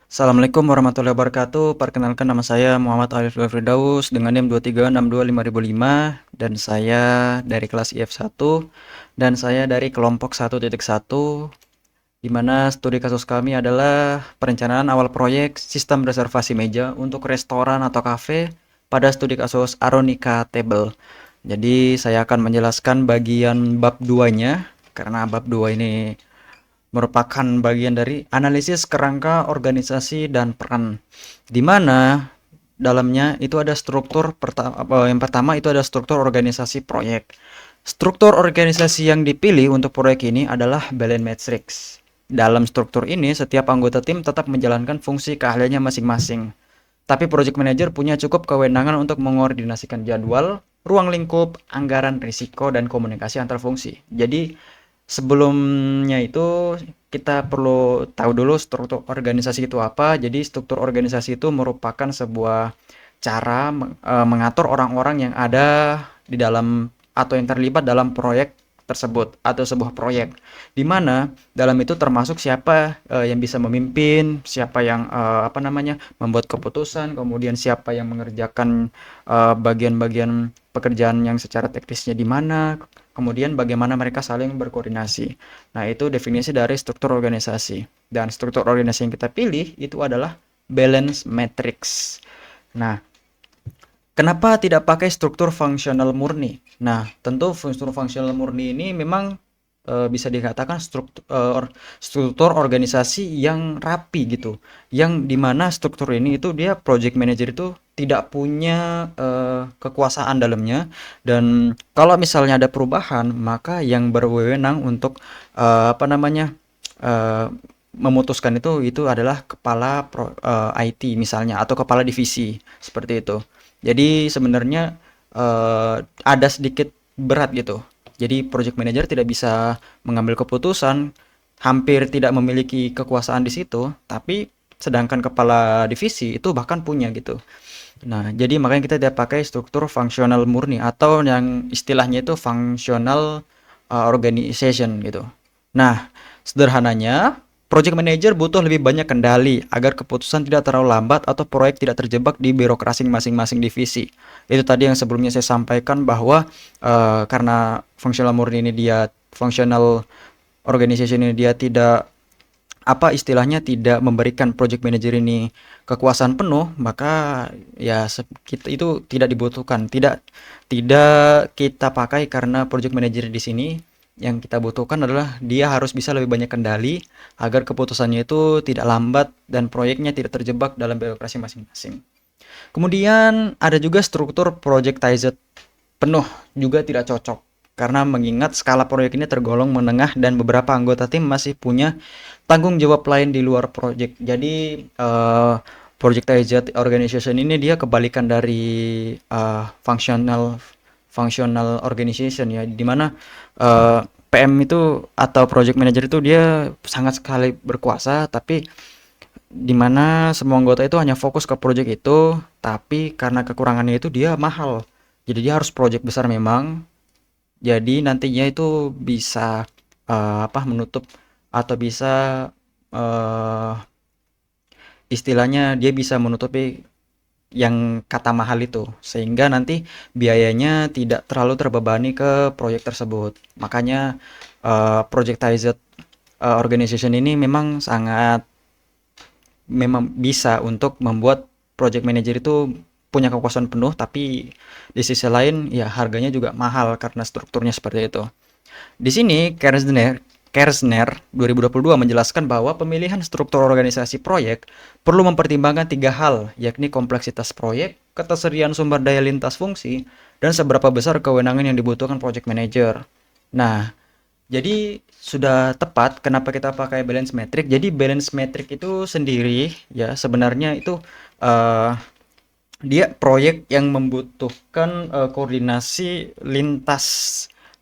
Assalamualaikum warahmatullahi wabarakatuh. Perkenalkan nama saya Muhammad Arif Firdaus dengan NIM 23625005 dan saya dari kelas IF1 dan saya dari kelompok 1.1 di mana studi kasus kami adalah perencanaan awal proyek sistem reservasi meja untuk restoran atau kafe pada studi kasus Aronica Table. Jadi saya akan menjelaskan bagian bab 2-nya karena bab 2 ini merupakan bagian dari analisis kerangka organisasi dan peran, di mana dalamnya itu ada struktur yang pertama itu ada struktur organisasi proyek. Struktur organisasi yang dipilih untuk proyek ini adalah balance matrix. Dalam struktur ini, setiap anggota tim tetap menjalankan fungsi keahliannya masing-masing. Tapi project manager punya cukup kewenangan untuk mengordinasikan jadwal, ruang lingkup, anggaran, risiko, dan komunikasi antar fungsi. Jadi, sebelumnya itu kita perlu tahu dulu struktur organisasi itu apa. Jadi, struktur organisasi itu merupakan sebuah cara mengatur orang-orang yang ada di dalam atau yang terlibat dalam proyek tersebut atau sebuah proyek, di mana dalam itu termasuk siapa yang bisa memimpin, siapa yang membuat keputusan, kemudian siapa yang mengerjakan bagian-bagian pekerjaan yang secara teknisnya di mana, kemudian bagaimana mereka saling berkoordinasi. Nah, itu definisi dari struktur organisasi. Dan struktur organisasi yang kita pilih itu adalah balance matrix. Nah, kenapa tidak pakai struktur fungsional murni? Nah, tentu struktur fungsional murni ini memang bisa dikatakan struktur organisasi yang rapi gitu. Yang dimana struktur ini itu dia project manager itu tidak punya kekuasaan dalamnya, dan kalau misalnya ada perubahan, maka yang berwenang untuk eh, apa namanya eh, memutuskan itu adalah kepala IT misalnya atau kepala divisi seperti itu. Jadi sebenarnya ada sedikit berat gitu. Jadi project manager tidak bisa mengambil keputusan, hampir tidak memiliki kekuasaan di situ, tapi sedangkan kepala divisi itu bahkan punya gitu. Nah, jadi makanya kita tidak pakai struktur fungsional murni atau yang istilahnya itu functional organization gitu. Nah, sederhananya, project manager butuh lebih banyak kendali agar keputusan tidak terlalu lambat atau proyek tidak terjebak di birokrasi masing-masing divisi. Itu tadi yang sebelumnya saya sampaikan bahwa karena functional murni ini dia functional organization ini dia tidak istilahnya tidak memberikan project manager ini kekuasaan penuh, maka ya kita itu tidak dibutuhkan, tidak tidak kita pakai karena project manager di sini yang kita butuhkan adalah dia harus bisa lebih banyak kendali agar keputusannya itu tidak lambat dan proyeknya tidak terjebak dalam birokrasi masing-masing. Kemudian ada juga struktur projectized penuh juga tidak cocok karena mengingat skala proyek ini tergolong menengah dan beberapa anggota tim masih punya tanggung jawab lain di luar proyek. Jadi projectized organization ini dia kebalikan dari functional functional organization ya, di mana PM itu atau project manager itu dia sangat sekali berkuasa, tapi di mana semua anggota itu hanya fokus ke project itu, tapi karena kekurangannya itu dia mahal. Jadi dia harus project besar memang. Jadi nantinya itu bisa menutup atau bisa eh, istilahnya dia bisa menutupi yang kata mahal itu, sehingga nanti biayanya tidak terlalu terbebani ke proyek tersebut. Makanya projectized organization ini memang bisa untuk membuat project manager itu punya kekuasaan penuh, tapi di sisi lain ya harganya juga mahal karena strukturnya seperti itu. Di sini Kersner 2022 menjelaskan bahwa pemilihan struktur organisasi proyek perlu mempertimbangkan tiga hal, yakni kompleksitas proyek, ketersediaan sumber daya lintas fungsi, dan seberapa besar kewenangan yang dibutuhkan project manager. Nah, jadi sudah tepat kenapa kita pakai balance metric. Jadi balance metric itu sendiri ya sebenarnya itu eh, dia proyek yang membutuhkan koordinasi lintas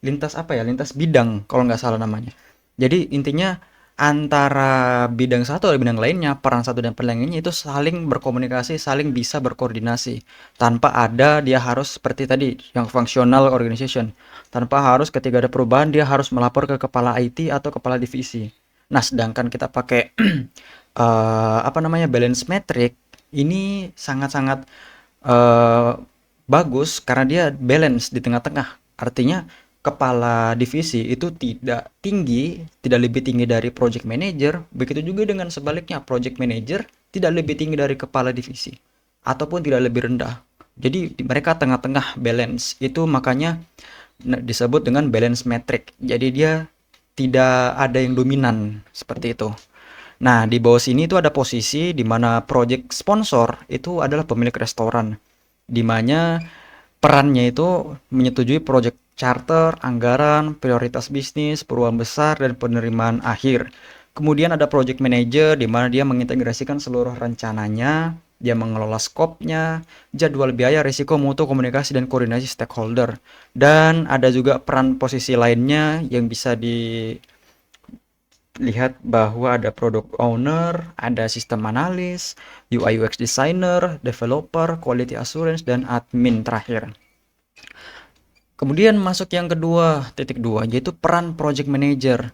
lintas apa ya? Lintas bidang kalau nggak salah namanya. Jadi intinya antara bidang satu dan bidang lainnya, peran satu dan peran lainnya itu saling berkomunikasi, saling bisa berkoordinasi. Tanpa ada dia harus seperti tadi yang functional organization. Tanpa harus ketika ada perubahan dia harus melapor ke kepala IT atau kepala divisi. Nah, sedangkan kita pakai balance metric ini sangat-sangat eh, bagus karena dia balance di tengah-tengah. Artinya kepala divisi itu tidak tinggi, tidak lebih tinggi dari project manager. Begitu juga dengan sebaliknya, project manager tidak lebih tinggi dari kepala divisi ataupun tidak lebih rendah. Jadi mereka tengah-tengah balance. Itu makanya disebut dengan balance metric. Jadi dia tidak ada yang dominan seperti itu. Nah, di bawah sini itu ada posisi di mana project sponsor itu adalah pemilik restoran, di mana perannya itu menyetujui project charter, anggaran, prioritas bisnis, perubahan besar, dan penerimaan akhir. Kemudian ada project manager di mana dia mengintegrasikan seluruh rencananya, dia mengelola skopnya, jadwal biaya, risiko, mutu, komunikasi, dan koordinasi stakeholder. Dan ada juga peran posisi lainnya yang bisa lihat bahwa ada product owner, ada sistem analis, UI UX designer, developer, quality assurance, dan admin terakhir. Kemudian masuk yang kedua, titik dua, yaitu peran project manager.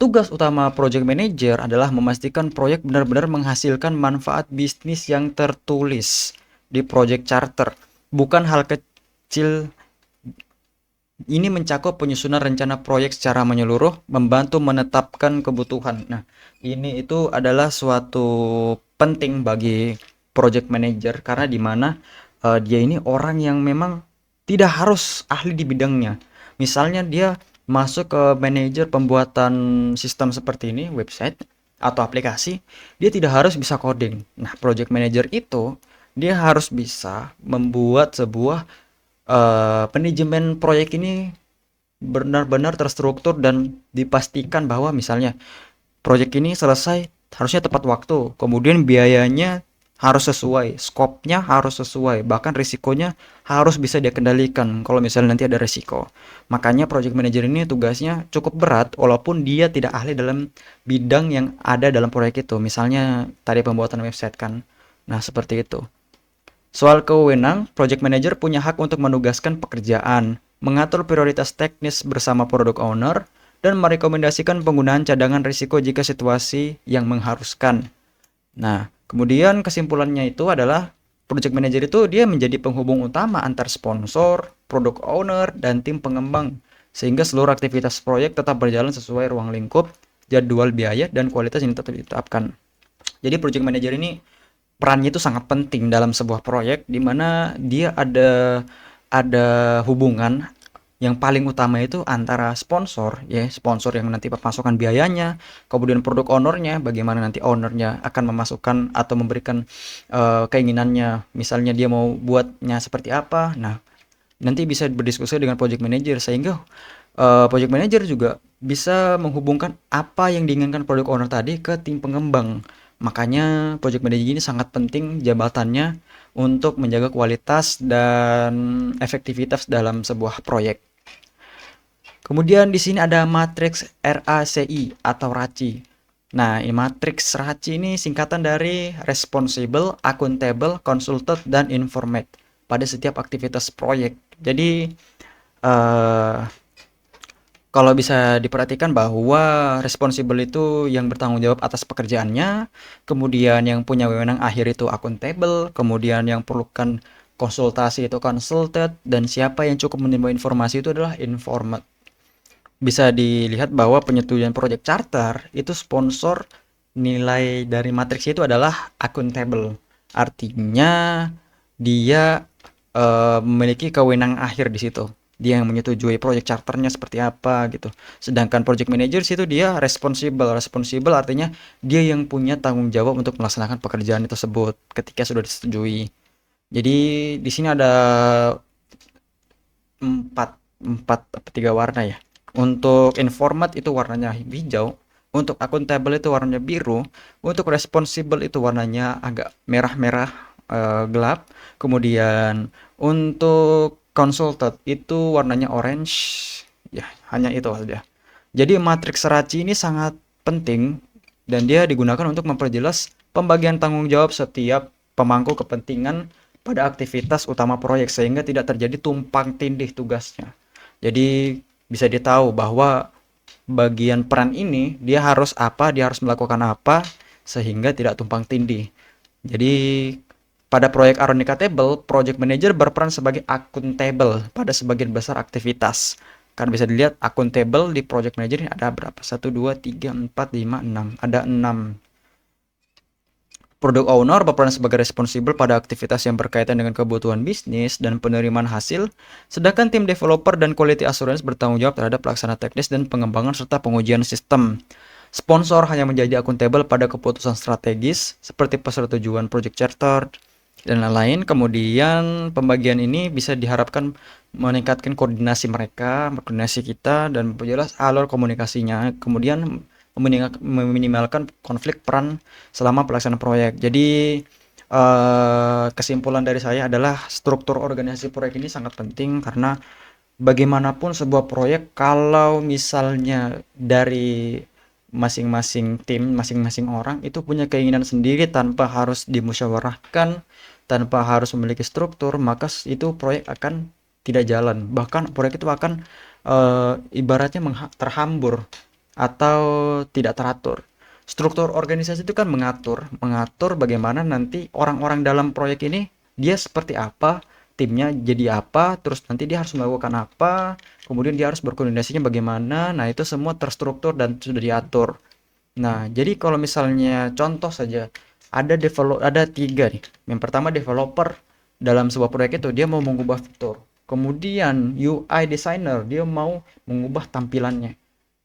Tugas utama project manager adalah memastikan proyek benar-benar menghasilkan manfaat bisnis yang tertulis di project charter. Bukan hal kecil. Ini mencakup penyusunan rencana proyek secara menyeluruh, membantu menetapkan kebutuhan. Nah, ini itu adalah suatu penting bagi project manager karena di mana dia ini orang yang memang tidak harus ahli di bidangnya. Misalnya dia masuk ke manajer pembuatan sistem seperti ini, website atau aplikasi, dia tidak harus bisa coding. Nah, project manager itu dia harus bisa membuat sebuah manajemen proyek ini benar-benar terstruktur dan dipastikan bahwa misalnya proyek ini selesai harusnya tepat waktu, kemudian biayanya harus sesuai, skopnya harus sesuai, bahkan risikonya harus bisa dia kendalikan kalau misalnya nanti ada risiko. Makanya project manager ini tugasnya cukup berat walaupun dia tidak ahli dalam bidang yang ada dalam proyek itu. Misalnya tadi pembuatan website kan. Nah, seperti itu. Soal kewenang, project manager punya hak untuk menugaskan pekerjaan, mengatur prioritas teknis bersama product owner, dan merekomendasikan penggunaan cadangan risiko jika situasi yang mengharuskan. Nah, kemudian kesimpulannya itu adalah project manager itu dia menjadi penghubung utama antar sponsor, product owner, dan tim pengembang, sehingga seluruh aktivitas proyek tetap berjalan sesuai ruang lingkup, jadwal biaya, dan kualitas yang tetap ditetapkan. Jadi project manager ini perannya itu sangat penting dalam sebuah proyek di mana dia ada hubungan yang paling utama itu antara sponsor ya, sponsor yang nanti pemasukan biayanya, kemudian produk ownernya, bagaimana nanti ownernya akan memasukkan atau memberikan keinginannya, misalnya dia mau buatnya seperti apa. Nah, nanti bisa berdiskusi dengan project manager sehingga project manager juga bisa menghubungkan apa yang diinginkan product owner tadi ke tim pengembang. Makanya project manager ini sangat penting jabatannya untuk menjaga kualitas dan efektivitas dalam sebuah proyek. Kemudian di sini ada matriks RACI atau RACI. Nah, ini matriks RACI ini singkatan dari responsible, accountable, consulted, dan informate pada setiap aktivitas proyek. Jadi eh, kalau bisa diperhatikan bahwa responsible itu yang bertanggung jawab atas pekerjaannya, kemudian yang punya wewenang akhir itu accountable, kemudian yang perlukan konsultasi itu consulted, dan siapa yang cukup menerima informasi itu adalah informed. Bisa dilihat bahwa penyetujuan project charter itu sponsor nilai dari matriks itu adalah accountable. Artinya dia memiliki kewenangan akhir di situ. Dia yang menyetujui project charternya seperti apa gitu. Sedangkan project manager situ dia responsible. Responsible artinya dia yang punya tanggung jawab untuk melaksanakan pekerjaan tersebut ketika sudah disetujui. Jadi di sini ada empat empat tiga warna ya. Untuk informat itu warnanya hijau, untuk accountable itu warnanya biru, untuk responsible itu warnanya agak merah-merah gelap, kemudian untuk consulted itu warnanya orange. Ya, hanya itu saja. Jadi matriks Raci ini sangat penting dan dia digunakan untuk memperjelas pembagian tanggung jawab setiap pemangku kepentingan pada aktivitas utama proyek sehingga tidak terjadi tumpang tindih tugasnya. Jadi bisa ditahu bahwa bagian peran ini dia harus apa, dia harus melakukan apa sehingga tidak tumpang tindih. Jadi pada proyek Aronica Table, project manager berperan sebagai akuntabel pada sebagian besar aktivitas. Kan bisa dilihat akuntabel di project manager ini ada berapa? 1, 2, 3, 4, 5, 6. Ada 6. Product owner berperan sebagai responsibel pada aktivitas yang berkaitan dengan kebutuhan bisnis dan penerimaan hasil, sedangkan tim developer dan quality assurance bertanggung jawab terhadap pelaksanaan teknis dan pengembangan serta pengujian sistem. Sponsor hanya menjadi akuntabel pada keputusan strategis seperti persetujuan project charter dan lain-lain. Kemudian pembagian ini bisa diharapkan meningkatkan koordinasi mereka, koordinasi kita, dan memperjelas alur komunikasinya. Kemudian meminimalkan konflik peran selama pelaksanaan proyek. Jadi kesimpulan dari saya adalah struktur organisasi proyek ini sangat penting karena bagaimanapun sebuah proyek kalau misalnya dari masing-masing tim, masing-masing orang itu punya keinginan sendiri tanpa harus dimusyawarahkan, tanpa harus memiliki struktur, maka itu proyek akan tidak jalan. Bahkan proyek itu akan ibaratnya terhambur atau tidak teratur. Struktur organisasi itu kan mengatur bagaimana nanti orang-orang dalam proyek ini dia seperti apa, timnya jadi apa, terus nanti dia harus melakukan apa, kemudian dia harus berkoordinasinya bagaimana. Nah, itu semua terstruktur dan sudah diatur. Nah, jadi kalau misalnya contoh saja ada tiga nih. Yang pertama developer dalam sebuah proyek itu dia mau mengubah fitur. Kemudian UI designer dia mau mengubah tampilannya.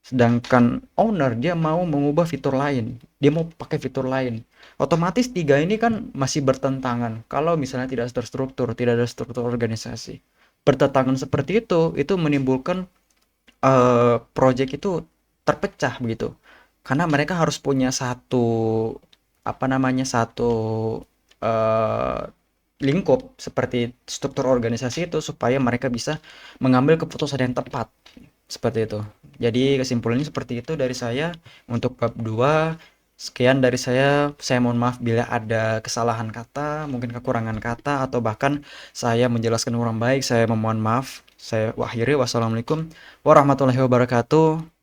Sedangkan owner dia mau mengubah fitur lain, dia mau pakai fitur lain. Otomatis tiga ini kan masih bertentangan. Kalau misalnya tidak terstruktur, tidak ada struktur organisasi. Bertentangan seperti itu menimbulkan project itu terpecah begitu. Karena mereka harus punya satu eh, lingkup seperti struktur organisasi itu supaya mereka bisa mengambil keputusan yang tepat. Seperti itu. Jadi kesimpulannya seperti itu dari saya untuk bab 2. Sekian dari saya mohon maaf bila ada kesalahan kata, mungkin kekurangan kata, atau bahkan saya menjelaskan kurang baik, saya memohon maaf. Saya akhiri, wassalamualaikum warahmatullahi wabarakatuh.